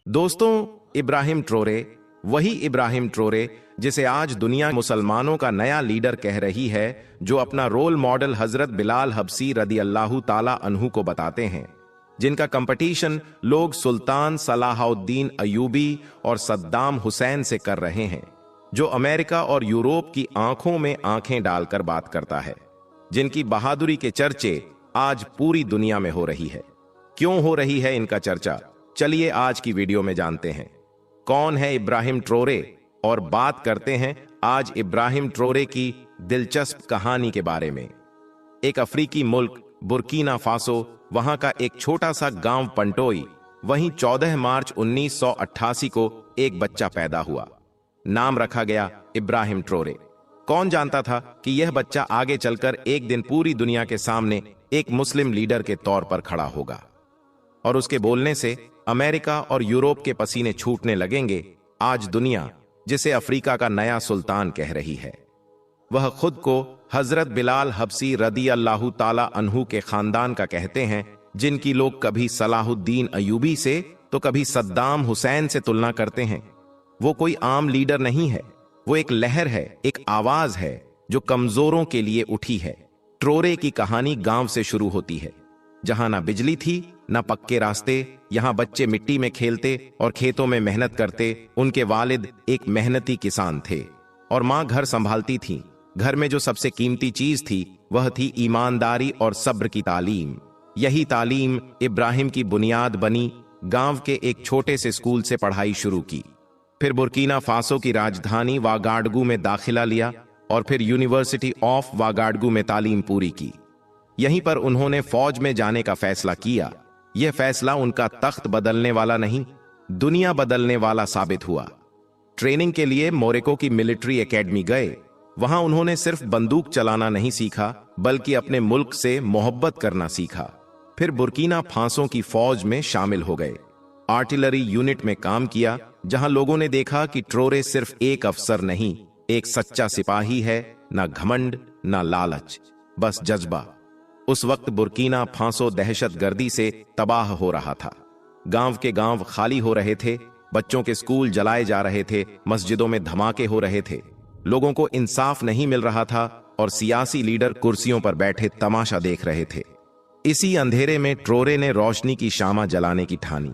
दोस्तों, Ibrahim Traore, वही Ibrahim Traore जिसे आज दुनिया मुसलमानों का नया लीडर कह रही है, जो अपना रोल मॉडल हजरत बिलाल हबसी रदी अल्लाह ताला अन्हु को बताते हैं, जिनका कंपटीशन लोग सुल्तान सलाहुद्दीन अयूबी और सद्दाम हुसैन से कर रहे हैं, जो अमेरिका और यूरोप की आंखों में आंखें डालकर बात करता है, जिनकी बहादुरी के चर्चे आज पूरी दुनिया में हो रही है। क्यों हो रही है इनका चर्चा? चलिए आज की वीडियो में जानते हैं कौन है इब्राहिम ट्रोरे, और बात करते हैं आज इब्राहिम ट्रोरे की दिलचस्प कहानी के बारे में। एक अफ्रीकी मुल्क बुर्किना फासो, वहां का एक छोटा सा गांव पंटोई, वहीं 14 मार्च 1988 को एक बच्चा पैदा हुआ। नाम रखा गया इब्राहिम ट्रोरे। कौन जानता था कि यह बच्चा आगे चलकर एक दिन पूरी दुनिया के सामने एक मुस्लिम लीडर के तौर पर खड़ा होगा, और उसके बोलने से अमेरिका और यूरोप के पसीने छूटने लगेंगे। आज दुनिया जिसे अफ्रीका का नया सुल्तान कह रही है, वह खुद को हजरत बिलाल हबसी रदी अल्लाह ताला अन्हु के खानदान का कहते हैं, जिनकी लोग कभी सलाहुद्दीन अयूबी से तो कभी सद्दाम हुसैन से तुलना करते हैं। वो कोई आम लीडर नहीं है, वो एक लहर है, एक आवाज है जो कमजोरों के लिए उठी है। ट्रोरे की कहानी गांव से शुरू होती है, जहां ना बिजली थी ना पक्के रास्ते। यहां बच्चे मिट्टी में खेलते और खेतों में मेहनत करते। उनके वालिद एक मेहनती किसान थे और मां घर संभालती थी। घर में जो सबसे कीमती चीज थी वह थी ईमानदारी और सब्र की तालीम। यही तालीम इब्राहिम की बुनियाद बनी। गांव के एक छोटे से स्कूल से पढ़ाई शुरू की, फिर बुर्किना फासो की राजधानी वागाडगू में दाखिला लिया और फिर यूनिवर्सिटी ऑफ वागाडगू में तालीम पूरी की। यहीं पर उन्होंने फौज में जाने का फैसला किया। यह फैसला उनका तख्त बदलने वाला नहीं, दुनिया बदलने वाला साबित हुआ। ट्रेनिंग के लिए मोरक्को की मिलिट्री एकेडमी गए। वहां उन्होंने सिर्फ बंदूक चलाना नहीं सीखा, बल्कि अपने मुल्क से मोहब्बत करना सीखा। फिर बुर्किना फासो की फौज में शामिल हो गए। आर्टिलरी यूनिट में काम किया, जहां लोगों ने देखा कि ट्रोरे सिर्फ एक अफसर नहीं, एक सच्चा सिपाही है। ना घमंड, ना लालच, बस जज्बा। उस वक्त बुर्किना फासो दहशतगर्दी से तबाह हो रहा था। गांव के गांव खाली हो रहे थे, बच्चों के स्कूल जलाए जा रहे थे, मस्जिदों में धमाके हो रहे थे। लोगों को इंसाफ नहीं मिल रहा था और सियासी लीडर कुर्सियों पर बैठे तमाशा देख रहे थे। इसी अंधेरे में ट्रोरे ने रोशनी की शामा जलाने की ठानी।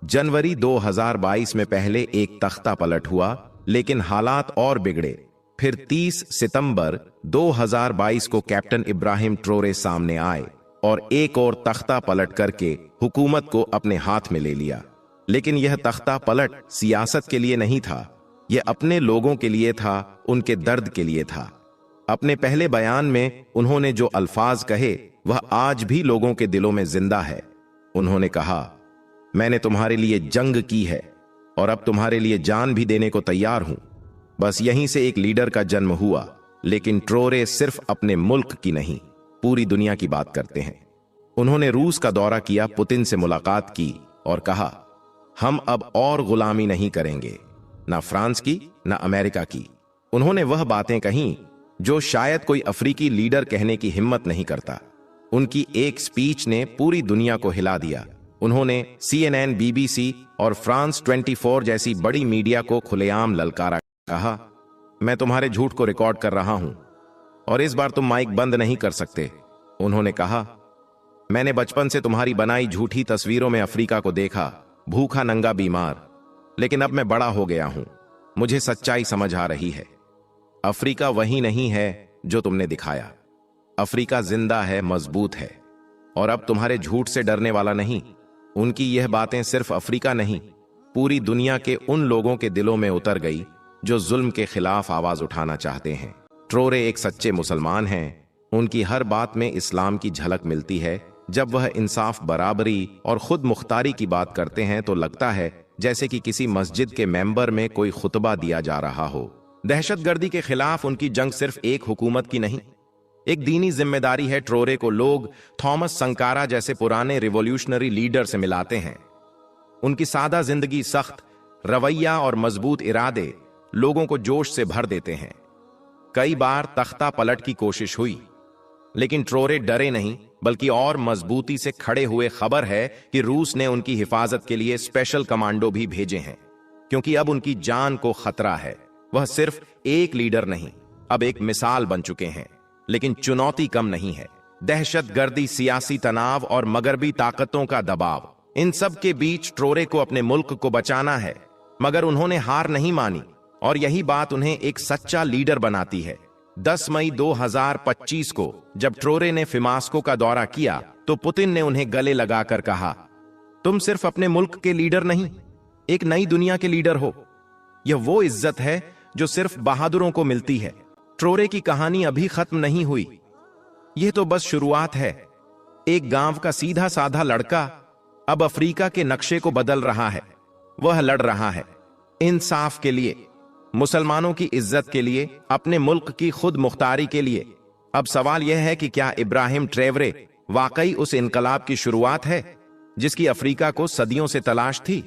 जनवरी 2022 में पहले एक तख्ता पलट हुआ, लेकिन हालात और बिगड़े। फिर 30 सितंबर 2022 को कैप्टन इब्राहिम ट्रोरे सामने आए और एक और तख्ता पलट करके हुकूमत को अपने हाथ में ले लिया। लेकिन यह तख्ता पलट सियासत के लिए नहीं था, यह अपने लोगों के लिए था, उनके दर्द के लिए था। अपने पहले बयान में उन्होंने जो अल्फाज कहे वह आज भी लोगों के दिलों में जिंदा है। उन्होंने कहा, मैंने तुम्हारे लिए जंग की है और अब तुम्हारे लिए जान भी देने को तैयार हूं। बस यहीं से एक लीडर का जन्म हुआ। लेकिन ट्रोरे सिर्फ अपने मुल्क की नहीं, पूरी दुनिया की बात करते हैं। उन्होंने रूस का दौरा किया, पुतिन से मुलाकात की और कहा, हम अब और गुलामी नहीं करेंगे, ना फ्रांस की ना अमेरिका की। उन्होंने वह बातें कहीं जो शायद कोई अफ्रीकी लीडर कहने की हिम्मत नहीं करता। उनकी एक स्पीच ने पूरी दुनिया को हिला दिया। उन्होंने CNN, BBC और फ्रांस 24 जैसी बड़ी मीडिया को खुलेआम ललकारा। कहा, मैं तुम्हारे झूठ को रिकॉर्ड कर रहा हूं और इस बार तुम माइक बंद नहीं कर सकते। उन्होंने कहा, मैंने बचपन से तुम्हारी बनाई झूठी तस्वीरों में अफ्रीका को देखा, भूखा नंगा बीमार, लेकिन अब मैं बड़ा हो गया हूं, मुझे सच्चाई समझ आ रही है। अफ्रीका वही नहीं है जो तुमने दिखाया। अफ्रीका जिंदा है, मजबूत है, और अब तुम्हारे झूठ से डरने वाला नहीं। उनकी यह बातें सिर्फ अफ्रीका नहीं, पूरी दुनिया के उन लोगों के दिलों में उतर गई जो जुल्म के खिलाफ आवाज उठाना चाहते हैं। ट्रोरे एक सच्चे मुसलमान हैं। उनकी हर बात में इस्लाम की झलक मिलती है। जब वह इंसाफ, बराबरी और खुद मुख्तारी की बात करते हैं तो लगता है जैसे कि किसी मस्जिद के मेंबर में कोई खुतबा दिया जा रहा हो। दहशतगर्दी के खिलाफ उनकी जंग सिर्फ एक हुकूमत की नहीं, एक दीनी जिम्मेदारी है। ट्रोरे को लोग थॉमस संकारा जैसे पुराने रिवॉल्यूशनरी लीडर से मिलाते हैं। उनकी सादा जिंदगी, सख्त रवैया और मजबूत इरादे लोगों को जोश से भर देते हैं। कई बार तख्ता पलट की कोशिश हुई, लेकिन ट्रोरे डरे नहीं, बल्कि और मजबूती से खड़े हुए खबर है कि रूस ने उनकी हिफाजत के लिए स्पेशल कमांडो भी भेजे हैं, क्योंकि अब उनकी जान को खतरा है। वह सिर्फ एक लीडर नहीं, अब एक मिसाल बन चुके हैं। लेकिन चुनौती कम नहीं है। दहशतगर्दी, सियासी तनाव और मगरबी ताकतों का दबाव, इन सब के बीच ट्रोरे को अपने मुल्क को बचाना है। मगर उन्होंने हार नहीं मानी, और यही बात उन्हें एक सच्चा लीडर बनाती है। 10 मई 2025 को जब ट्रोरे ने फिमास्को का दौरा किया तो पुतिन ने उन्हें गले लगाकर कहा, तुम सिर्फ अपने मुल्क के लीडर नहीं, एक नई दुनिया के लीडर हो। यह वो इज्जत है जो सिर्फ बहादुरों को मिलती है। ट्रोरे की कहानी अभी खत्म नहीं हुई, यह तो बस शुरुआत है। एक गांव का सीधा साधा लड़का अब अफ्रीका के नक्शे को बदल रहा है। वह लड़ रहा है इंसाफ के लिए, मुसलमानों की इज्जत के लिए, अपने मुल्क की खुद मुख्तारी के लिए। अब सवाल यह है कि क्या इब्राहिम ट्रेवरे वाकई उस इनकलाब की शुरुआत है जिसकी अफ्रीका को सदियों से तलाश थी?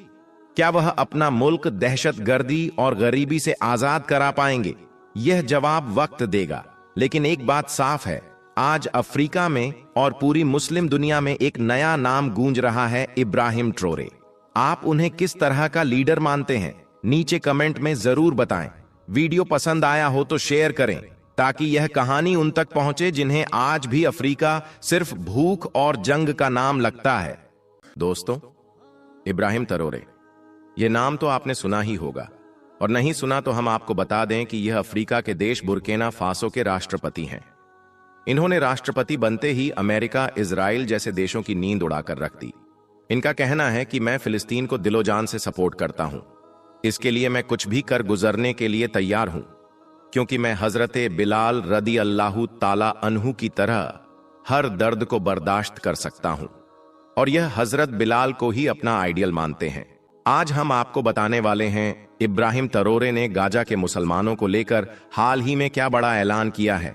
क्या वह अपना मुल्क दहशतगर्दी और गरीबी से आजाद करा पाएंगे? यह जवाब वक्त देगा। लेकिन एक बात साफ है, आज अफ्रीका में और पूरी मुस्लिम दुनिया में एक नया नाम गूंज रहा है, इब्राहिम ट्रोरे। आप उन्हें किस तरह का लीडर मानते हैं? नीचे कमेंट में जरूर बताएं। वीडियो पसंद आया हो तो शेयर करें, ताकि यह कहानी उन तक पहुंचे जिन्हें आज भी अफ्रीका सिर्फ भूख और जंग का नाम लगता है। दोस्तों, इब्राहिम ट्रोरे, यह नाम तो आपने सुना ही होगा, और नहीं सुना तो हम आपको बता दें कि यह अफ्रीका के देश बुर्किना फासो के राष्ट्रपति हैं। इन्होंने राष्ट्रपति बनते ही अमेरिका, इजराइल जैसे देशों की नींद उड़ाकर रख दी। इनका कहना है कि मैं फिलिस्तीन को दिलो जान से सपोर्ट करता हूं, इसके लिए मैं कुछ भी कर गुजरने के लिए तैयार हूं, क्योंकि मैं हजरत बिलाल रदी अल्लाहु ताला अन्हु की तरह हर दर्द को बर्दाश्त कर सकता हूं। और यह हजरत बिलाल को ही अपना आइडियल मानते हैं। आज हम आपको बताने वाले हैं इब्राहिम ट्रोरे ने गाजा के मुसलमानों को लेकर हाल ही में क्या बड़ा ऐलान किया है,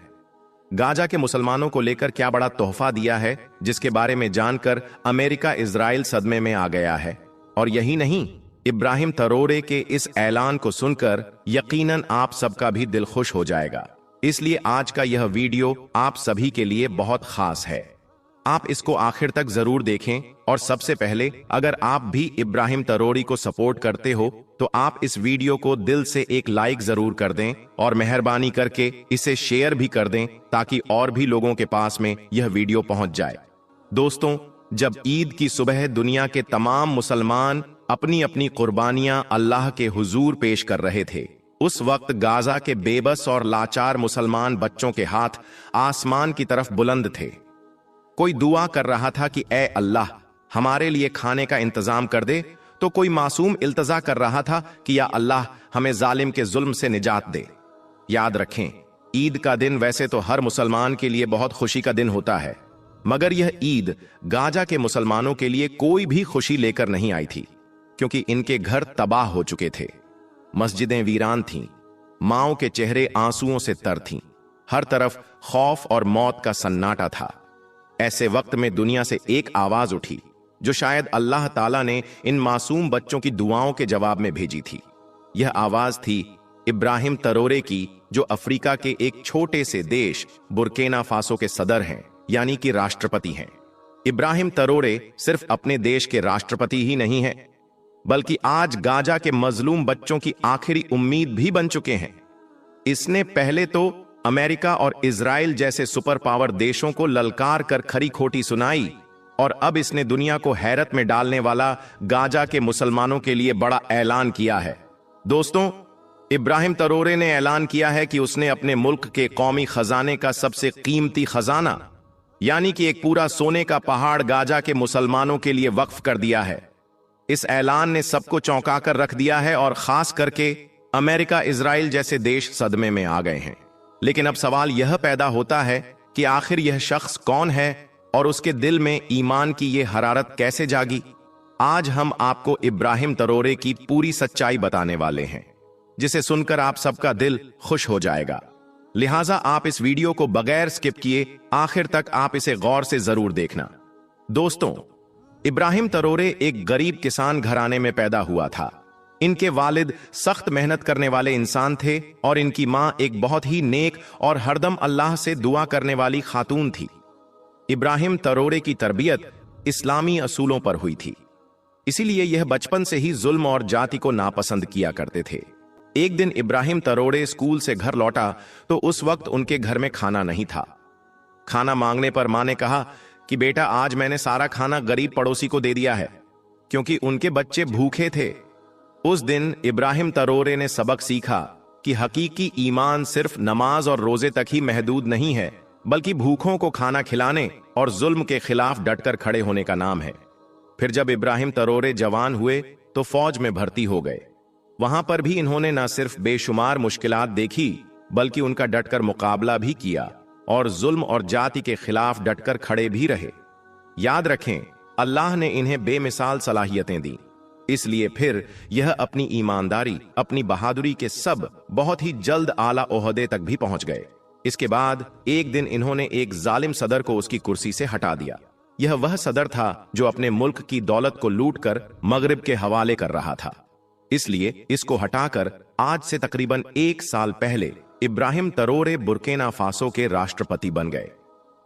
गाजा के मुसलमानों को लेकर क्या बड़ा तोहफा दिया है, जिसके बारे में जानकर अमेरिका, इजराइल सदमे में आ गया है। और यही नहीं, इब्राहिम ट्रोरे के इस ऐलान को सुनकर यकीनन आप सबका भी दिल खुश हो जाएगा। इसलिए आज का यह वीडियो आप सभी के लिए बहुत खास है। आप इसको आखिर तक जरूर देखें। और सबसे पहले, अगर आप भी इब्राहिम ट्रोरे को सपोर्ट करते हो तो आप इस वीडियो को दिल से एक लाइक जरूर कर दें, और मेहरबानी करके इसे शेयर भी कर दें, ताकि और भी लोगों के पास में यह वीडियो पहुंच जाए। दोस्तों, जब ईद की सुबह दुनिया के तमाम मुसलमान अपनी अपनी कुर्बानियां अल्लाह के हुजूर पेश कर रहे थे, उस वक्त गाजा के बेबस और लाचार मुसलमान बच्चों के हाथ आसमान की तरफ बुलंद थे। कोई दुआ कर रहा था कि ए अल्लाह, हमारे लिए खाने का इंतजाम कर दे, तो कोई मासूम इल्तजा कर रहा था कि या अल्लाह, हमें जालिम के जुल्म से निजात दे। याद रखें, ईद का दिन वैसे तो हर मुसलमान के लिए बहुत खुशी का दिन होता है, मगर यह ईद गाजा के मुसलमानों के लिए कोई भी खुशी लेकर नहीं आई थी, क्योंकि इनके घर तबाह हो चुके थे। मस्जिदें वीरान थीं, माओं के चेहरे आंसुओं से तर थीं, हर तरफ खौफ और मौत का सन्नाटा था। ऐसे वक्त में दुनिया से एक आवाज उठी, जो शायद अल्लाह ताला ने इन मासूम बच्चों की दुआओं के जवाब में भेजी थी। यह आवाज थी इब्राहिम ट्रोरे की, जो अफ्रीका के एक छोटे से देश बुर्किना फासो के सदर हैं, यानी कि राष्ट्रपति हैं। इब्राहिम ट्रोरे सिर्फ अपने देश के राष्ट्रपति ही नहीं हैं, बल्कि आज गाजा के मजलूम बच्चों की आखिरी उम्मीद भी बन चुके हैं। इसने पहले तो अमेरिका और इजराइल जैसे सुपर पावर देशों को ललकार कर खरी खोटी सुनाई, और अब इसने दुनिया को हैरत में डालने वाला गाजा के मुसलमानों के लिए बड़ा ऐलान किया है। दोस्तों, इब्राहिम ट्रोरे ने ऐलान किया है कि उसने अपने मुल्क के कौमी खजाने का सबसे कीमती खजाना, यानी कि एक पूरा सोने का पहाड़ गाजा के मुसलमानों के लिए वक्फ कर दिया है। इस ऐलान ने सबको चौंका कर रख दिया है, और खास करके अमेरिका, इजराइल जैसे देश सदमे में आ गए हैं। लेकिन अब सवाल यह पैदा होता है कि आखिर यह शख्स कौन है और उसके दिल में ईमान की यह हरारत कैसे जागी। आज हम आपको इब्राहिम ट्रोरे की पूरी सच्चाई बताने वाले हैं, जिसे सुनकर आप सबका दिल खुश हो जाएगा। लिहाजा आप इस वीडियो को बगैर स्किप किए आखिर तक आप इसे गौर से जरूर देखना। दोस्तों, इब्राहिम ट्रोरे एक गरीब किसान घराने में पैदा हुआ था। इनके वालिद सख्त मेहनत करने वाले इंसान थे, और इनकी मां एक बहुत ही नेक और हरदम अल्लाह से दुआ करने वाली खातून थी। इब्राहिम तरोरे की तरबियत इस्लामी असूलों पर हुई थी, इसीलिए यह बचपन से ही जुल्म और जाति को नापसंद किया करते थे। एक दिन इब्राहिम तरोड़े स्कूल से घर लौटा तो उस वक्त उनके घर में खाना नहीं था। खाना मांगने पर मां ने कहा कि बेटा, आज मैंने सारा खाना गरीब पड़ोसी को दे दिया है, क्योंकि उनके बच्चे भूखे थे। उस दिन इब्राहिम तरोरे ने सबक सीखा कि हकीकी ईमान सिर्फ नमाज और रोजे तक ही महदूद नहीं है, बल्कि भूखों को खाना खिलाने और जुल्म के खिलाफ डटकर खड़े होने का नाम है। फिर जब इब्राहिम तरोरे जवान हुए तो फौज में भर्ती हो गए। वहां पर भी इन्होंने न सिर्फ बेशुमार मुश्किलात देखी, बल्कि उनका डटकर मुकाबला भी किया और जुल्म और जाति के खिलाफ डटकर खड़े भी रहे। याद रखें, अल्लाह ने इन्हें बेमिसाल सलाहियतें दी, इसलिए फिर यह अपनी ईमानदारी, अपनी बहादुरी के सब बहुत ही जल्द आला ओहदे तक भी पहुंच गए। इसके बाद एक दिन इन्होंने एक जालिम सदर को उसकी कुर्सी से हटा दिया। यह वह सदर था जो अपने मुल्क की दौलत को लूटकर मगरिब के हवाले कर रहा था। इसलिए इसको हटाकर आज से तकरीबन 1 साल पहले इब्राहिम तरोरे बुर्किना फासो के राष्ट्रपति बन गए।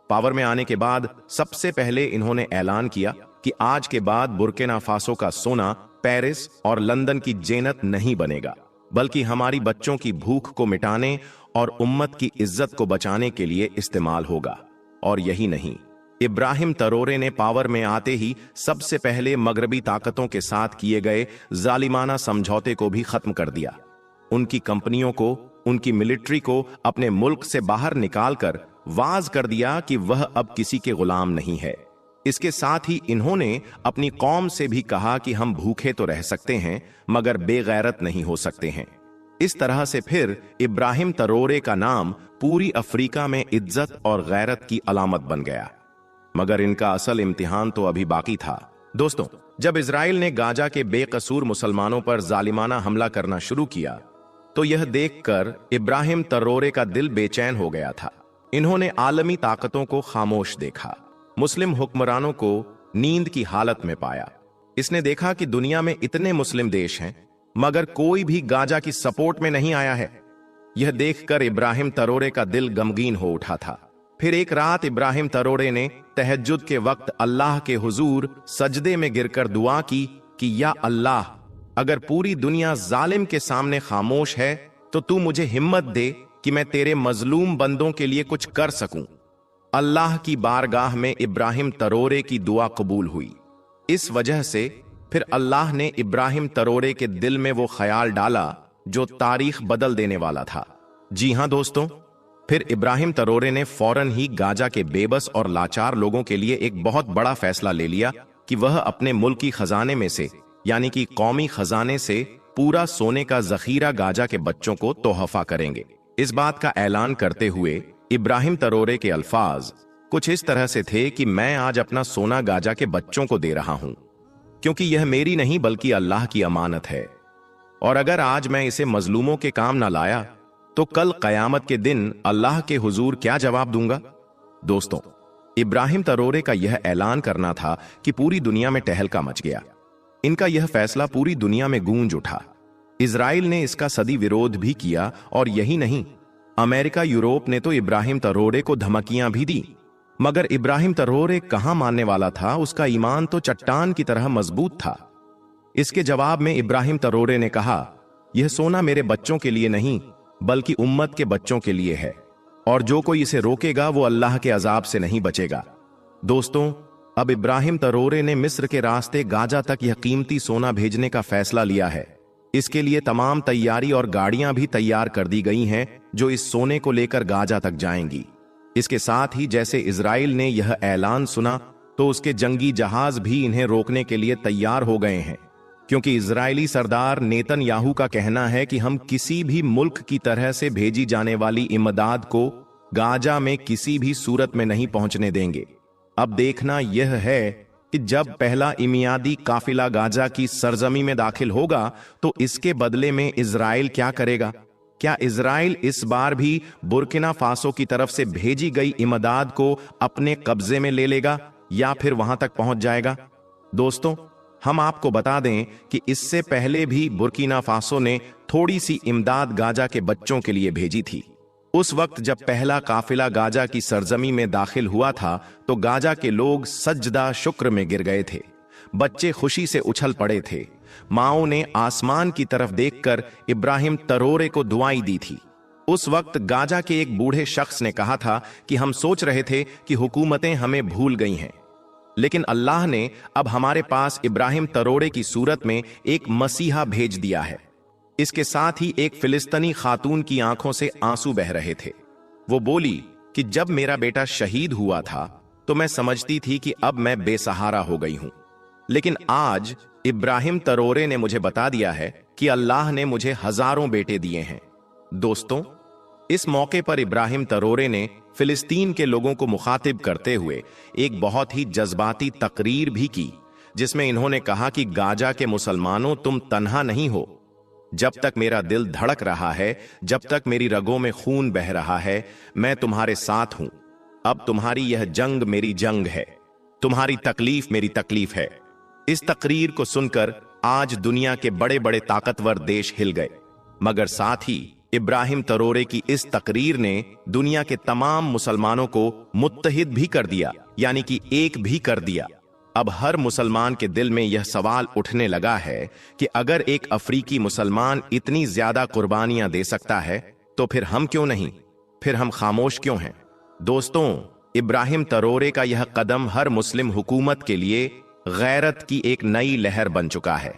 पावर में आने के बाद सबसे पहले इन्होंने ऐलान किया कि आज के बाद बुर्किना फासो का सोना पेरिस और लंदन की जेनत नहीं बनेगा, बल्कि हमारी बच्चों की भूख को मिटाने और उम्मत की इज्जत को बचाने के लिए इस्तेमाल होगा। और यही नहीं, इब्राहिम तरोरे ने पावर में आते ही सबसे पहले मगरबी ताकतों के साथ किए गए जालिमाना समझौते को भी खत्म कर दिया। उनकी कंपनियों को, उनकी मिलिट्री को अपने मुल्क से बाहर निकालकर वाज कर दिया कि वह अब किसी के गुलाम नहीं है। इसके साथ ही इन्होंने अपनी कौम से भी कहा कि हम भूखे तो रह सकते हैं, मगर बेगैरत नहीं हो सकते हैं। इस तरह से फिर इब्राहिम तरोरे का नाम पूरी अफ्रीका में इज्जत और गैरत की अलामत बन गया। मगर इनका असल इम्तिहान तो अभी बाकी था। दोस्तों, जब इजराइल ने गाजा के बेकसूर मुसलमानों पर जालिमाना हमला करना शुरू किया तो यह देखकर इब्राहिम तरोरे का दिल बेचैन हो गया था। इन्होंने आलमी ताकतों को खामोश देखा, मुस्लिम हुक्मरानों को नींद की हालत में पाया। इसने देखा कि दुनिया में इतने मुस्लिम देश हैं, मगर कोई भी गाजा की सपोर्ट में नहीं आया है। यह देखकर इब्राहिम तरोरे का दिल गमगीन हो उठा था। फिर एक रात इब्राहिम तरोरे ने तहज्जुद के वक्त अल्लाह के हुजूर सजदे में गिरकर दुआ की कि या अल्लाह, अगर पूरी दुनिया जालिम के सामने खामोश है तो तू मुझे हिम्मत दे कि मैं तेरे मजलूम बंदों के लिए कुछ कर सकूं। अल्लाह की बारगाह में इब्राहिम तरोरे की दुआ कबूल हुई। इस वजह से फिर अल्लाह ने इब्राहिम तरोरे के दिल में वो ख्याल डाला जो तारीख बदल देने वाला था। जी हां दोस्तों, फिर इब्राहिम तरोरे ने फौरन ही गाजा के बेबस और लाचार लोगों के लिए एक बहुत बड़ा फैसला ले लिया कि वह अपने मुल्की खजाने में से, यानी कि कौमी खजाने से पूरा सोने का जखीरा गाजा के बच्चों को तोहफा करेंगे। इस बात का ऐलान करते हुए इब्राहिम तरोरे के अल्फाज कुछ इस तरह से थे कि मैं आज अपना सोना गाजा के बच्चों को दे रहा हूं, क्योंकि यह मेरी नहीं बल्कि अल्लाह की अमानत है, और अगर आज मैं इसे मजलूमों के काम ना लाया तो कल कयामत के दिन अल्लाह के हुजूर क्या जवाब दूंगा। दोस्तों, इब्राहिम तरोरे का यह ऐलान करना था कि पूरी दुनिया में टहलका मच गया। इनका यह फैसला पूरी दुनिया में गूंज उठा। इजराइल ने इसका सदी विरोध भी किया, और यही नहीं, अमेरिका, यूरोप ने तो इब्राहिम तरोरे को धमकियां भी दी। मगर इब्राहिम तरोरे कहां मानने वाला था, उसका ईमान तो चट्टान की तरह मजबूत था। इसके जवाब में इब्राहिम तरोरे ने कहा, यह सोना मेरे बच्चों के लिए नहीं बल्कि उम्मत के बच्चों के लिए है, और जो कोई इसे रोकेगा वो अल्लाह के अजाब से नहीं बचेगा। दोस्तों, अब इब्राहिम तरोरे ने मिस्र के रास्ते गाजा तक यह कीमती सोना भेजने का फैसला लिया है। इसके लिए तमाम तैयारी और गाड़ियां भी तैयार कर दी गई हैं जो इस सोने को लेकर गाजा तक जाएंगी। इसके साथ ही जैसे इजराइल ने यह ऐलान सुना तो उसके जंगी जहाज भी इन्हें रोकने के लिए तैयार हो गए हैं, क्योंकि इजरायली सरदार नेतन्याहू का कहना है कि हम किसी भी मुल्क की तरह से भेजी जाने वाली इमदाद को गाजा में किसी भी सूरत में नहीं पहुंचने देंगे। अब देखना यह है कि जब पहला इमियादी काफिला गाजा की सरजमी में दाखिल होगा तो इसके बदले में इजराइल क्या करेगा। क्या इजराइल इस बार भी बुर्किना फासो की तरफ से भेजी गई इमदाद को अपने कब्जे में ले लेगा या फिर वहां तक पहुंच जाएगा। दोस्तों, हम आपको बता दें कि इससे पहले भी बुर्किना फासो ने थोड़ी सी इमदाद गाजा के बच्चों के लिए भेजी थी, उस वक्त जब पहला काफिला गाजा की सरजमी में दाखिल हुआ था तो गाजा के लोग सज्जदा शुक्र में गिर गए थे। बच्चे खुशी से उछल पड़े थे। माओं ने आसमान की तरफ देखकर इब्राहिम तरोरे को दुआई दी थी। उस वक्त गाजा के एक बूढ़े शख्स ने कहा था कि हम सोच रहे थे कि हुकूमतें हमें भूल गई हैं, लेकिन अल्लाह ने अब हमारे पास इब्राहिम तरोरे की सूरत में एक मसीहा भेज दिया है। इसके साथ ही एक फिलिस्तीनी खातून की आंखों से आंसू बह रहे थे। वो बोली कि जब मेरा बेटा शहीद हुआ था तो मैं समझती थी कि अब मैं बेसहारा हो गई हूं, लेकिन आज इब्राहिम तरोरे ने मुझे बता दिया है कि अल्लाह ने मुझे हजारों बेटे दिए हैं। दोस्तों, इस मौके पर इब्राहिम तरोरे ने फिलिस्तीन के लोगों को मुखातिब करते हुए एक बहुत ही जज्बाती तकरीर भी की, जिसमें इन्होंने कहा कि गाजा के मुसलमानों, तुम तन्हा नहीं हो। जब तक मेरा दिल धड़क रहा है, जब तक मेरी रगों में खून बह रहा है, मैं तुम्हारे साथ हूं। अब तुम्हारी यह जंग मेरी जंग है, तुम्हारी तकलीफ मेरी तकलीफ है। इस तकरीर को सुनकर आज दुनिया के बड़े बड़े ताकतवर देश हिल गए, मगर साथ ही इब्राहिम तरोरे की इस तकरीर ने दुनिया के तमाम मुसलमानों को मुत्तहिद भी कर दिया, यानी कि एक भी कर दिया। अब हर मुसलमान के दिल में यह सवाल उठने लगा है कि अगर एक अफ्रीकी मुसलमान इतनी ज्यादा कुर्बानियां दे सकता है तो फिर हम क्यों नहीं, फिर हम खामोश क्यों हैं? दोस्तों, इब्राहिम तरोरे का यह कदम हर मुस्लिम हुकूमत के लिए गैरत की एक नई लहर बन चुका है।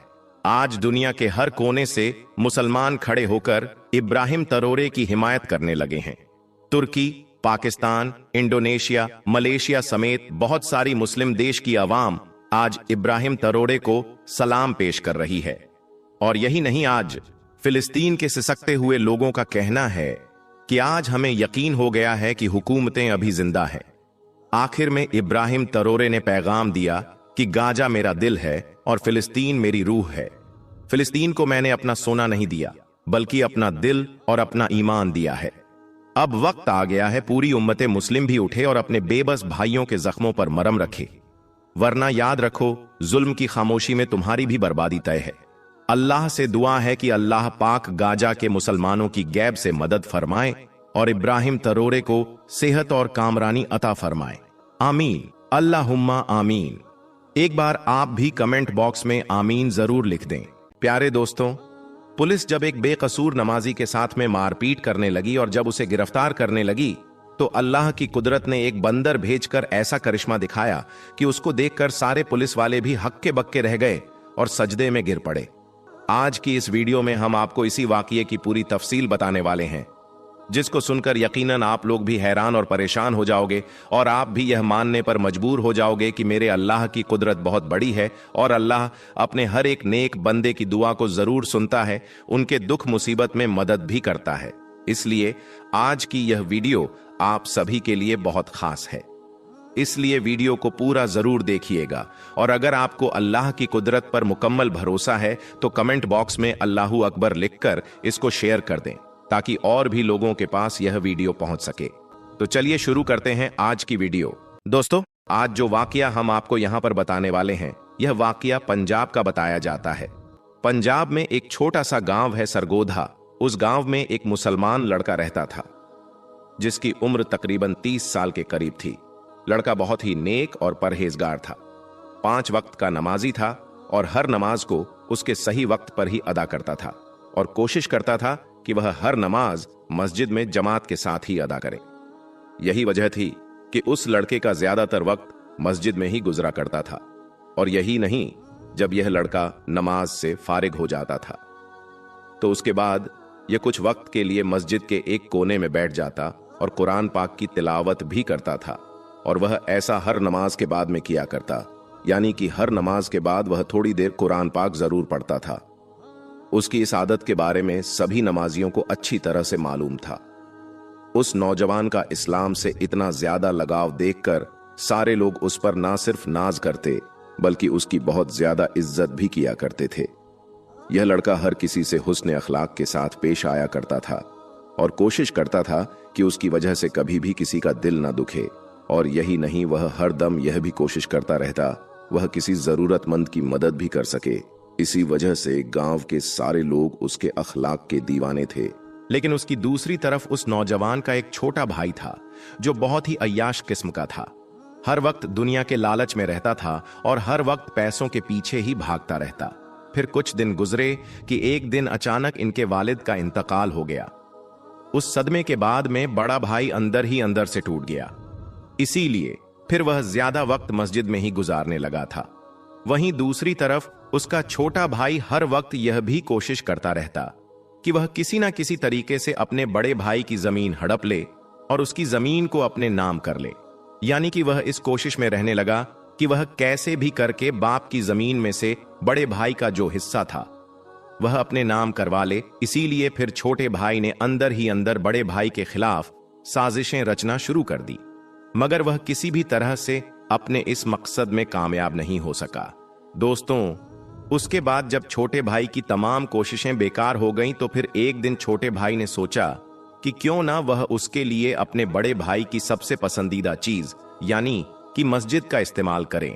आज दुनिया के हर कोने से मुसलमान खड़े होकर इब्राहिम तरोरे की हिमायत करने लगे हैं। तुर्की, पाकिस्तान, इंडोनेशिया, मलेशिया समेत बहुत सारी मुस्लिम देश की आवाम आज इब्राहिम तरोरे को सलाम पेश कर रही है। और यही नहीं, आज फिलिस्तीन के सिसकते हुए लोगों का कहना है कि आज हमें यकीन हो गया है कि हुकूमतें अभी जिंदा हैं। आखिर में इब्राहिम तरोरे ने पैगाम दिया कि गाजा मेरा दिल है और फिलिस्तीन मेरी रूह है। फिलिस्तीन को मैंने अपना सोना नहीं दिया, बल्कि अपना दिल और अपना ईमान दिया है। अब वक्त आ गया है पूरी उम्मते मुस्लिम भी उठे और अपने बेबस भाइयों के जख्मों पर मरहम रखे, वरना याद रखो, जुल्म की खामोशी में तुम्हारी भी बर्बादी तय है। अल्लाह से दुआ है कि अल्लाह पाक गाजा के मुसलमानों की गैब से मदद फरमाए और इब्राहिम तरोरे को सेहत और कामरानी अता फरमाए। आमीन, अल्लाहुम्मा आमीन। एक बार आप भी कमेंट बॉक्स में आमीन जरूर लिख दें। प्यारे दोस्तों, पुलिस जब एक बेकसूर नमाजी के साथ में मारपीट करने लगी और जब उसे गिरफ्तार करने लगी तो अल्लाह की कुदरत ने एक बंदर भेजकर ऐसा करिश्मा दिखाया कि उसको देखकर सारे पुलिस वाले भी हक्के बक्के रह गए और सजदे में गिर पड़े। आज की इस वीडियो में हम आपको इसी वाकये की पूरी तफसील बताने वाले हैं, जिसको सुनकर यकीनन आप लोग भी हैरान और परेशान हो जाओगे और आप भी यह मानने पर मजबूर हो जाओगे कि मेरे अल्लाह की कुदरत बहुत बड़ी है और अल्लाह अपने हर एक नेक बंदे की दुआ को जरूर सुनता है, उनके दुख मुसीबत में मदद भी करता है। इसलिए आज की यह वीडियो आप सभी के लिए बहुत खास है, इसलिए वीडियो को पूरा जरूर देखिएगा। और अगर आपको अल्लाह की कुदरत पर मुकम्मल भरोसा है तो कमेंट बॉक्स में अल्लाहू अकबर लिखकर इसको शेयर कर दें, ताकि और भी लोगों के पास यह वीडियो पहुंच सके। तो चलिए शुरू करते हैं आज की वीडियो। दोस्तों, आज जो वाकया हम आपको यहां पर बताने वाले हैं, यह वाकया पंजाब का बताया जाता है। पंजाब में एक छोटा सा गांव है सरगोधा। उस गांव में एक मुसलमान लड़का रहता था, जिसकी उम्र तकरीबन 30 साल के करीब थी। लड़का बहुत ही नेक और परहेजगार था, 5 वक्त का नमाजी था और हर नमाज को उसके सही वक्त पर ही अदा करता था और कोशिश करता था कि वह हर नमाज मस्जिद में जमात के साथ ही अदा करे। यही वजह थी कि उस लड़के का ज्यादातर वक्त मस्जिद में ही गुजरा करता था। और यही नहीं, जब यह लड़का नमाज से फारिग हो जाता था तो उसके बाद यह कुछ वक्त के लिए मस्जिद के एक कोने में बैठ जाता और कुरान पाक की तिलावत भी करता था। और वह ऐसा हर नमाज के बाद में किया करता, यानी कि हर नमाज के बाद वह थोड़ी देर कुरान पाक जरूर पढ़ता था। उसकी इस आदत के बारे में सभी नमाजियों को अच्छी तरह से मालूम था। उस नौजवान का इस्लाम से इतना ज्यादा लगाव देखकर सारे लोग उस पर ना सिर्फ नाज करते बल्कि उसकी बहुत ज्यादा इज्जत भी किया करते थे। यह लड़का हर किसी से हुस्न अखलाक के साथ पेश आया करता था और कोशिश करता था कि उसकी वजह से कभी भी किसी का दिल ना दुखे। और यही नहीं, वह हर दम यह भी कोशिश करता रहता वह किसी जरूरतमंद की मदद भी कर सके। इसी वजह से गांव के सारे लोग उसके अखलाक के दीवाने थे। लेकिन उसकी दूसरी तरफ उस नौजवान का एक छोटा भाई था जो बहुत ही अय्याश किस्म का था। हर वक्त दुनिया के लालच में रहता था और हर वक्त पैसों के पीछे ही भागता रहता। फिर कुछ दिन गुजरे कि एक दिन अचानक इनके वालिद का इंतकाल हो गया। उस सदमे के बाद में बड़ा भाई अंदर ही अंदर से टूट गया। इसीलिए फिर वह ज्यादा वक्त मस्जिद में ही गुजारने लगा था। वहीं दूसरी तरफ उसका छोटा भाई हर वक्त यह भी कोशिश करता रहता कि वह किसी ना किसी तरीके से अपने बड़े भाई की जमीन हड़प ले और उसकी जमीन को अपने नाम कर ले। यानी कि वह इस कोशिश में रहने लगा कि वह कैसे भी करके बाप की जमीन में से बड़े भाई का जो हिस्सा था वह अपने नाम करवा ले। इसीलिए फिर छोटे भाई ने अंदर ही अंदर बड़े भाई के खिलाफ साजिशें रचना शुरू कर दी, मगर वह किसी भी तरह से अपने इस मकसद में कामयाब नहीं हो सका। दोस्तों, उसके बाद जब छोटे भाई की तमाम कोशिशें बेकार हो गईं, तो फिर एक दिन छोटे भाई ने सोचा कि क्यों ना वह उसके लिए अपने बड़े भाई की सबसे पसंदीदा चीज यानी कि मस्जिद का इस्तेमाल करें।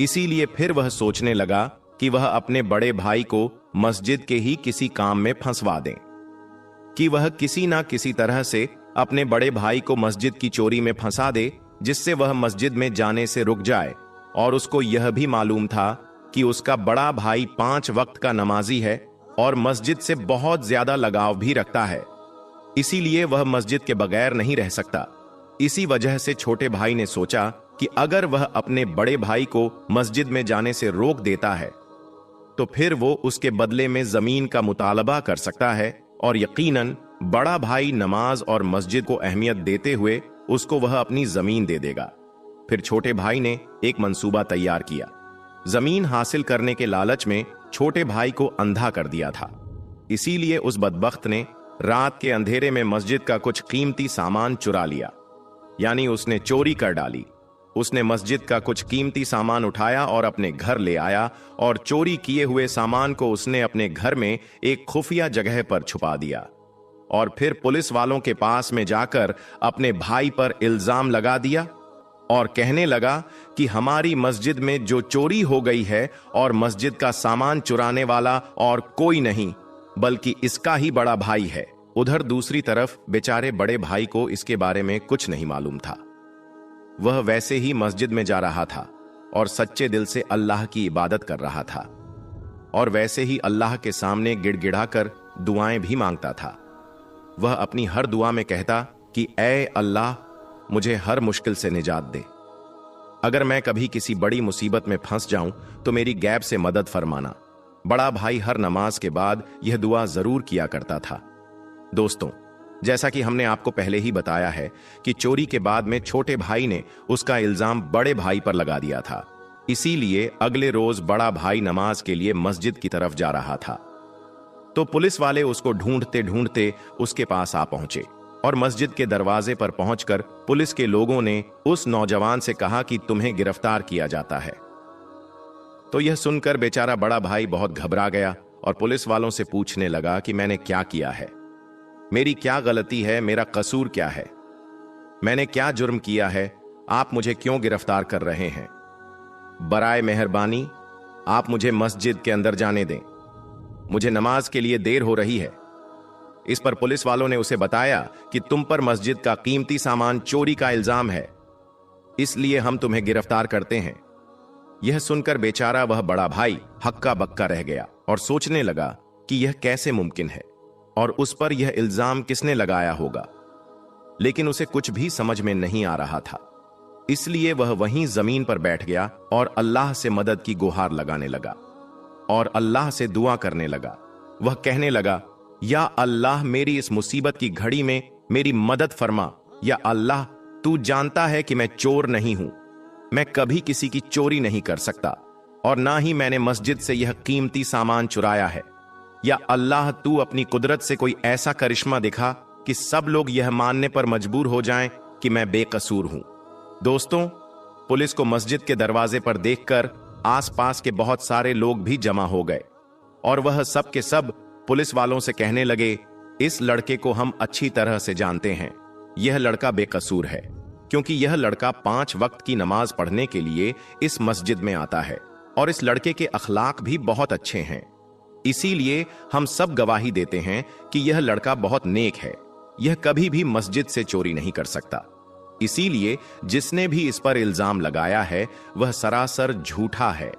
इसीलिए फिर वह सोचने लगा कि वह अपने बड़े भाई को मस्जिद के ही किसी काम में फंसवा दें, कि वह किसी ना किसी तरह से अपने बड़े भाई को मस्जिद की चोरी में फंसा दे, जिससे वह मस्जिद में जाने से रुक जाए। और उसको यह भी मालूम था कि उसका बड़ा भाई 5 वक्त का नमाजी है और मस्जिद से बहुत ज्यादा लगाव भी रखता है, इसीलिए वह मस्जिद के बगैर नहीं रह सकता। इसी वजह से छोटे भाई ने सोचा कि अगर वह अपने बड़े भाई को मस्जिद में जाने से रोक देता है तो फिर वो उसके बदले में जमीन का मुतालबा कर सकता है और यकीनन बड़ा भाई नमाज और मस्जिद को अहमियत देते हुए उसको वह अपनी जमीन दे देगा। फिर छोटे भाई ने एक मंसूबा तैयार किया। जमीन हासिल करने के लालच में छोटे भाई को अंधा कर दिया था। इसीलिए उस बदबख्त ने रात के अंधेरे में मस्जिद का कुछ कीमती सामान चुरा लिया, यानी उसने चोरी कर डाली। उसने मस्जिद का कुछ कीमती सामान उठाया और अपने घर ले आया और चोरी किए हुए सामान को उसने अपने घर में एक खुफिया जगह पर छुपा दिया और फिर पुलिस वालों के पास में जाकर अपने भाई पर इल्जाम लगा दिया और कहने लगा कि हमारी मस्जिद में जो चोरी हो गई है और मस्जिद का सामान चुराने वाला और कोई नहीं बल्कि इसका ही बड़ा भाई है। उधर दूसरी तरफ बेचारे बड़े भाई को इसके बारे में कुछ नहीं मालूम था। वह वैसे ही मस्जिद में जा रहा था और सच्चे दिल से अल्लाह की इबादत कर रहा था और वैसे ही अल्लाह के सामने गिड़गिड़ाकर दुआएं भी मांगता था। वह अपनी हर दुआ में कहता कि ऐ अल्लाह, मुझे हर मुश्किल से निजात दे। अगर मैं कभी किसी बड़ी मुसीबत में फंस जाऊं तो मेरी गैब से मदद फरमाना। बड़ा भाई हर नमाज के बाद यह दुआ जरूर किया करता था। दोस्तों, जैसा कि हमने आपको पहले ही बताया है कि चोरी के बाद में छोटे भाई ने उसका इल्जाम बड़े भाई पर लगा दिया था। इसीलिए अगले रोज बड़ा भाई नमाज के लिए मस्जिद की तरफ जा रहा था तो पुलिस वाले उसको ढूंढते ढूंढते उसके पास आ पहुंचे और मस्जिद के दरवाजे पर पहुंचकर पुलिस के लोगों ने उस नौजवान से कहा कि तुम्हें गिरफ्तार किया जाता है। तो यह सुनकर बेचारा बड़ा भाई बहुत घबरा गया और पुलिस वालों से पूछने लगा कि मैंने क्या किया है, मेरी क्या गलती है, मेरा कसूर क्या है, मैंने क्या जुर्म किया है, आप मुझे क्यों गिरफ्तार कर रहे हैं? बराए मेहरबानी आप मुझे मस्जिद के अंदर जाने दें, मुझे नमाज के लिए देर हो रही है। इस पर पुलिस वालों ने उसे बताया कि तुम पर मस्जिद का कीमती सामान चोरी का इल्जाम है, इसलिए हम तुम्हें गिरफ्तार करते हैं। यह सुनकर बेचारा वह बड़ा भाई हक्का बक्का रह गया और सोचने लगा कि यह कैसे मुमकिन है और उस पर यह इल्जाम किसने लगाया होगा, लेकिन उसे कुछ भी समझ में नहीं आ रहा था। इसलिए वह वहीं जमीन पर बैठ गया और अल्लाह से मदद की गुहार लगाने लगा और अल्लाह से दुआ करने लगा। वह कहने लगा, या अल्लाह, मेरी इस मुसीबत की घड़ी में मेरी मदद फरमा। या अल्लाह, तू जानता है कि मैं चोर नहीं हूं, मैं कभी किसी की चोरी नहीं कर सकता और ना ही मैंने मस्जिद से यह कीमती सामान चुराया है। या अल्लाह, तू अपनी कुदरत से कोई ऐसा करिश्मा दिखा कि सब लोग यह मानने पर मजबूर हो जाएं कि मैं बेकसूर हूं। दोस्तों, पुलिस को मस्जिद के दरवाजे पर देखकर आसपास के बहुत सारे लोग भी जमा हो गए और वह सब के सब पुलिस वालों से कहने लगे, इस लड़के को हम अच्छी तरह से जानते हैं, यह लड़का बेकसूर है, क्योंकि यह लड़का 5 वक्त की नमाज पढ़ने के लिए इस मस्जिद में आता है और इस लड़के के अखलाक भी बहुत अच्छे हैं। इसीलिए हम सब गवाही देते हैं कि यह लड़का बहुत नेक है, यह कभी भी मस्जिद से चोरी नहीं कर सकता। इसीलिए जिसने भी इस पर इल्जाम लगाया है वह सरासर झूठा है।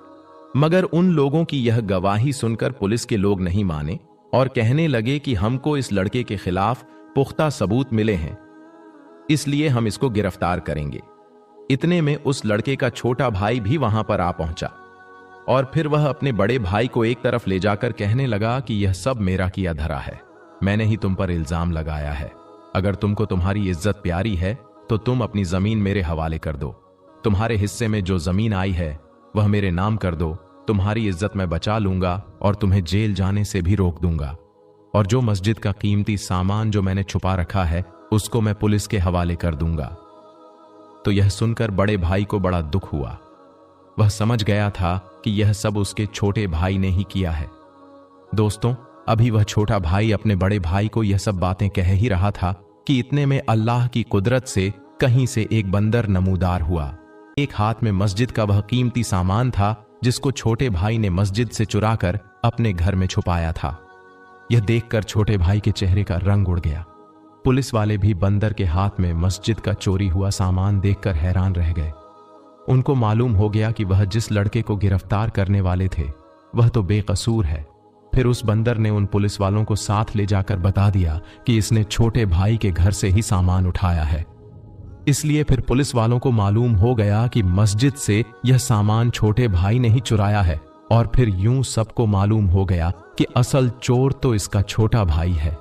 मगर उन लोगों की यह गवाही सुनकर पुलिस के लोग नहीं माने और कहने लगे कि हमको इस लड़के के खिलाफ पुख्ता सबूत मिले हैं, इसलिए हम इसको गिरफ्तार करेंगे। इतने में उस लड़के का छोटा भाई भी वहां पर आ पहुंचा और फिर वह अपने बड़े भाई को एक तरफ ले जाकर कहने लगा कि यह सब मेरा किया धरा है, मैंने ही तुम पर इल्जाम लगाया है। अगर तुमको तुम्हारी इज्जत प्यारी है तो तुम अपनी जमीन मेरे हवाले कर दो। तुम्हारे हिस्से में जो जमीन आई है वह मेरे नाम कर दो। तुम्हारी इज्जत मैं बचा लूंगा और तुम्हें जेल जाने से भी रोक दूंगा। और जो मस्जिद का कीमती सामान जो मैंने छुपा रखा है उसको मैं पुलिस के हवाले कर दूंगा। तो यह सुनकर बड़े भाई को बड़ा दुख हुआ। वह समझ गया था कि यह सब उसके छोटे भाई ने ही किया है। दोस्तों, अभी वह छोटा भाई अपने बड़े भाई को यह सब बातें कह ही रहा था कि इतने में अल्लाह की कुदरत से कहीं से एक बंदर नमूदार हुआ। एक हाथ में मस्जिद का वह कीमती सामान था जिसको छोटे भाई ने मस्जिद से चुराकर अपने घर में छुपाया था। यह देखकर छोटे भाई के चेहरे का रंग उड़ गया। पुलिस वाले भी बंदर के हाथ में मस्जिद का चोरी हुआ सामान देखकर हैरान रह गए। उनको मालूम हो गया कि वह जिस लड़के को गिरफ्तार करने वाले थे वह तो बेकसूर है। फिर उस बंदर ने उन पुलिस वालों को साथ ले जाकर बता दिया कि इसने छोटे भाई के घर से ही सामान उठाया है। इसलिए फिर पुलिस वालों को मालूम हो गया कि मस्जिद से यह सामान छोटे भाई ने ही चुराया है। और फिर यूं सबको मालूम हो गया कि असल चोर तो इसका छोटा भाई है।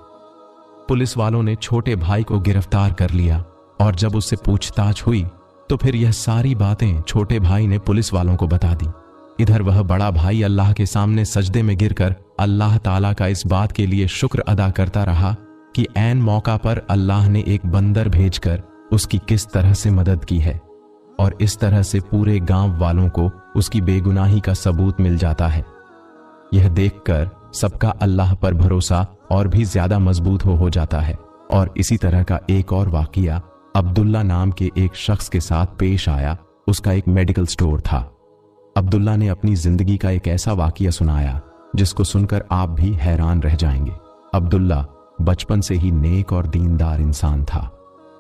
पुलिस वालों ने छोटे भाई को गिरफ्तार कर लिया और जब उससे पूछताछ हुई तो फिर यह सारी बातें छोटे भाई ने पुलिस वालों को बता दी। इधर वह बड़ा भाई अल्लाह के सामने सजदे में गिरकर अल्लाह ताला का इस बात के लिए शुक्र अदा करता रहा कि ऐन मौका पर अल्लाह ने एक बंदर भेजकर उसकी किस तरह से मदद की है और इस तरह से पूरे गांव वालों को उसकी बेगुनाही का सबूत मिल जाता है। यह देखकर सबका अल्लाह पर भरोसा और भी ज्यादा मजबूत हो जाता है। और इसी तरह का एक और वाकया अब्दुल्ला नाम के एक शख्स के साथ पेश आया। उसका एक मेडिकल स्टोर था। अब्दुल्ला ने अपनी जिंदगी का एक ऐसा वाकया सुनाया जिसको सुनकर आप भी हैरान रह जाएंगे। अब्दुल्ला बचपन से ही नेक और दीनदार इंसान था।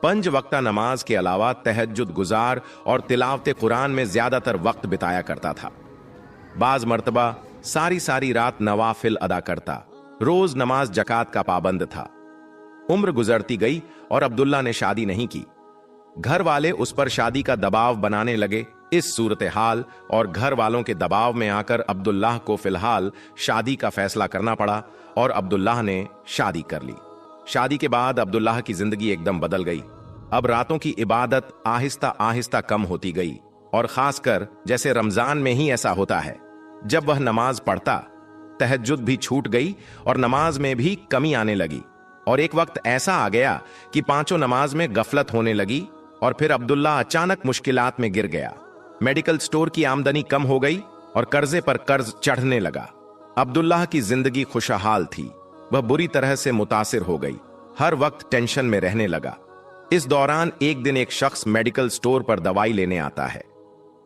5 वक्ता नमाज के अलावा तहज्जुद गुजार और तिलावत कुरान में ज्यादातर वक्त बिताया करता था। बाज मर्तबा सारी सारी रात नवाफिल अदा करता। रोज नमाज जकात का पाबंद था। उम्र गुजरती गई और अब्दुल्ला ने शादी नहीं की। घर वाले उस पर शादी का दबाव बनाने लगे। इस सूरत हाल और घर वालों के दबाव में आकर अब्दुल्लाह को फिलहाल शादी का फैसला करना पड़ा और अब्दुल्लाह ने शादी कर ली। शादी के बाद अब्दुल्लाह की जिंदगी एकदम बदल गई। अब रातों की इबादत आहिस्ता आहिस्ता कम होती गई और खासकर जैसे रमजान में ही ऐसा होता है, जब वह नमाज पढ़ता तहज्जुद भी छूट गई और नमाज में भी कमी आने लगी। और एक वक्त ऐसा आ गया कि 5 नमाज में गफलत होने लगी और फिर अब्दुल्ला अचानक मुश्किलात में गिर गया। मेडिकल स्टोर की आमदनी कम हो गई और कर्जे पर कर्ज चढ़ने लगा। अब्दुल्लाह की जिंदगी खुशहाल थी, वह बुरी तरह से मुतासिर हो गई। हर वक्त टेंशन में रहने लगा। इस दौरान एक दिन एक शख्स मेडिकल स्टोर पर दवाई लेने आता है।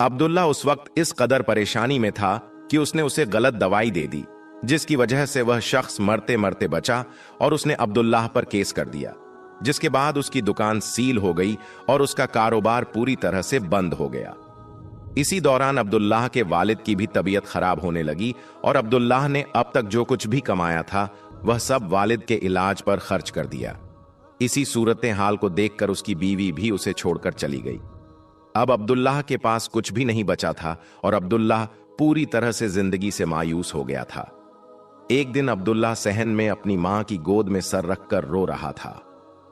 अब्दुल्ला उस वक्त इस कदर परेशानी में था कि उसने उसे गलत दवाई दे दी, जिसकी वजह से वह शख्स मरते मरते बचा और उसने अब्दुल्लाह पर केस कर दिया, जिसके बाद उसकी दुकान सील हो गई और उसका कारोबार पूरी तरह से बंद हो गया। इसी दौरान अब्दुल्लाह के वालिद की भी तबीयत खराब होने लगी और अब्दुल्लाह ने अब तक जो कुछ भी कमाया था वह सब वालिद के इलाज पर खर्च कर दिया। इसी सूरत हाल को देखकर उसकी बीवी भी उसे छोड़कर चली गई। अब अब्दुल्लाह के पास कुछ भी नहीं बचा था और अब्दुल्लाह पूरी तरह से जिंदगी से मायूस हो गया था। एक दिन अब्दुल्लाह सहन में अपनी मां की गोद में सर रखकर रो रहा था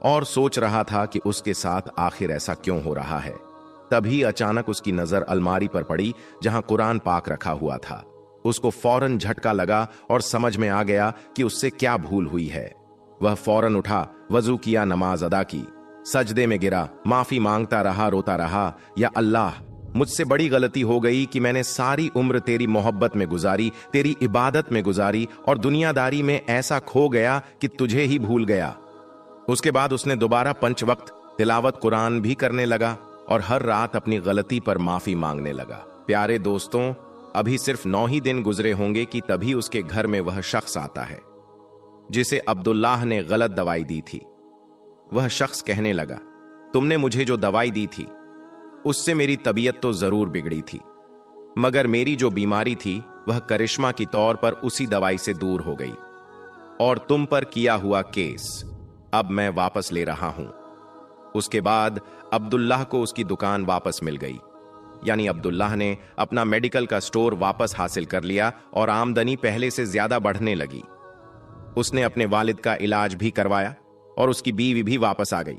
और सोच रहा था कि उसके साथ आखिर ऐसा क्यों हो रहा है। तभी अचानक उसकी नजर अलमारी पर पड़ी जहां कुरान पाक रखा हुआ था। उसको फौरन झटका लगा और समझ में आ गया कि उससे क्या भूल हुई है। वह फौरन उठा, वजू किया, नमाज अदा की, सजदे में गिरा, माफी मांगता रहा, रोता रहा, या अल्लाह, मुझसे बड़ी गलती हो गई कि मैंने सारी उम्र तेरी मोहब्बत में गुजारी, तेरी इबादत में गुजारी और दुनियादारी में ऐसा खो गया कि तुझे ही भूल गया। उसके बाद उसने दोबारा 5 वक्त तिलावत कुरान भी करने लगा और हर रात अपनी गलती पर माफी मांगने लगा। प्यारे दोस्तों, अभी सिर्फ 9 ही दिन गुजरे होंगे कि तभी उसके घर में वह शख्स आता है जिसे अब्दुल्लाह ने गलत दवाई दी थी। वह शख्स कहने लगा, तुमने मुझे जो दवाई दी थी उससे मेरी तबीयत तो जरूर बिगड़ी थी, मगर मेरी जो बीमारी थी वह करिश्मा की तौर पर उसी दवाई से दूर हो गई और तुम पर किया हुआ केस अब मैं वापस ले रहा हूं। उसके बाद अब्दुल्लाह को उसकी दुकान वापस मिल गई, यानी अब्दुल्लाह ने अपना मेडिकल का स्टोर वापस हासिल कर लिया और आमदनी पहले से ज्यादा बढ़ने लगी। उसने अपने वालिद का इलाज भी करवाया और उसकी बीवी भी वापस आ गई।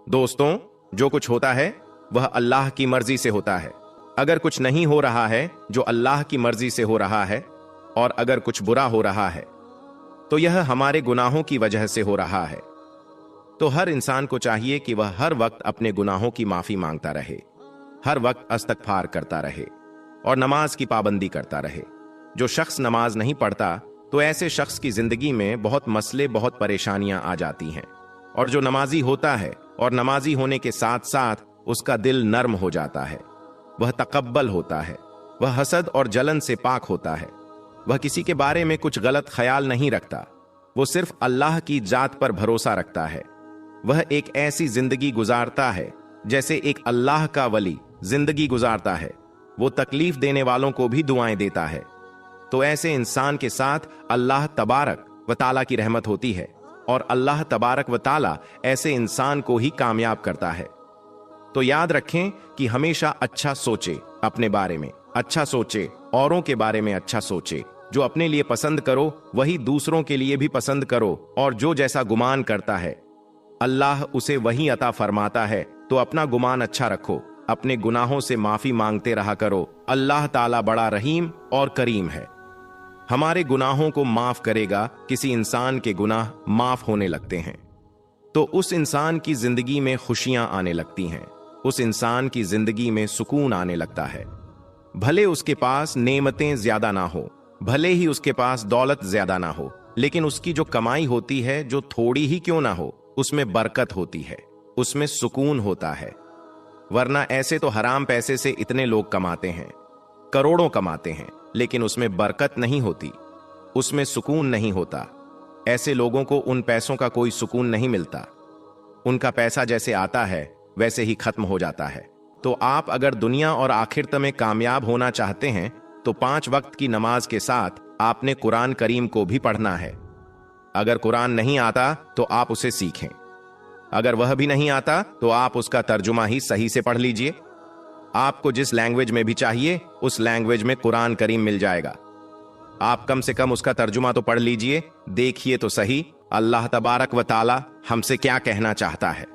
दोस्तों, जो कुछ होता है वह अल्लाह की मर्जी से होता है। अगर कुछ नहीं हो रहा है जो अल्लाह की मर्जी से हो रहा है, और अगर कुछ बुरा हो रहा है तो यह हमारे गुनाहों की वजह से हो रहा है। तो हर इंसान को चाहिए कि वह हर वक्त अपने गुनाहों की माफी मांगता रहे, हर वक्त इस्तगफार करता रहे और नमाज की पाबंदी करता रहे। जो शख्स नमाज नहीं पढ़ता तो ऐसे शख्स की जिंदगी में बहुत मसले, बहुत परेशानियां आ जाती हैं। और जो नमाजी होता है और नमाजी होने के साथ साथ उसका दिल नर्म हो जाता है, वह तकब्बल होता है, वह हसद और जलन से पाक होता है, वह किसी के बारे में कुछ गलत ख्याल नहीं रखता, वो सिर्फ अल्लाह की जात पर भरोसा रखता है। वह एक ऐसी जिंदगी गुजारता है जैसे एक अल्लाह का वली जिंदगी गुजारता है। वो तकलीफ देने वालों को भी दुआएं देता है। तो ऐसे इंसान के साथ अल्लाह तबारक व ताला की रहमत होती है और अल्लाह तबारक व ताला ऐसे इंसान को ही कामयाब करता है। तो याद रखें कि हमेशा अच्छा सोचे, अपने बारे में अच्छा सोचे, औरों के बारे में अच्छा सोचे। जो अपने लिए पसंद करो वही दूसरों के लिए भी पसंद करो, और जो जैसा गुमान करता है अल्लाह उसे वही अता फरमाता है। तो अपना गुमान अच्छा रखो, अपने गुनाहों से माफी मांगते रहा करो। अल्लाह ताला बड़ा रहीम और करीम है, हमारे गुनाहों को माफ करेगा। किसी इंसान के गुनाह माफ होने लगते हैं तो उस इंसान की जिंदगी में खुशियां आने लगती हैं, उस इंसान की जिंदगी में सुकून आने लगता है। भले उसके पास नेमतें ज्यादा ना हो, भले ही उसके पास दौलत ज्यादा ना हो, लेकिन उसकी जो कमाई होती है, जो थोड़ी ही क्यों ना हो, उसमें बरकत होती है, उसमें सुकून होता है। वरना ऐसे तो हराम पैसे से इतने लोग कमाते हैं, करोड़ों कमाते हैं, लेकिन उसमें बरकत नहीं होती, उसमें सुकून नहीं होता। ऐसे लोगों को उन पैसों का कोई सुकून नहीं मिलता। उनका पैसा जैसे आता है वैसे ही खत्म हो जाता है। तो आप अगर दुनिया और आखिरत में कामयाब होना चाहते हैं तो 5 वक्त की नमाज के साथ आपने कुरान करीम को भी पढ़ना है। अगर कुरान नहीं आता तो आप उसे सीखें, अगर वह भी नहीं आता तो आप उसका तर्जुमा ही सही से पढ़ लीजिए। आपको जिस लैंग्वेज में भी चाहिए उस लैंग्वेज में कुरान करीम मिल जाएगा। आप कम से कम उसका तर्जुमा तो पढ़ लीजिए, देखिए तो सही अल्लाह तबारक व ताला हमसे क्या कहना चाहता है।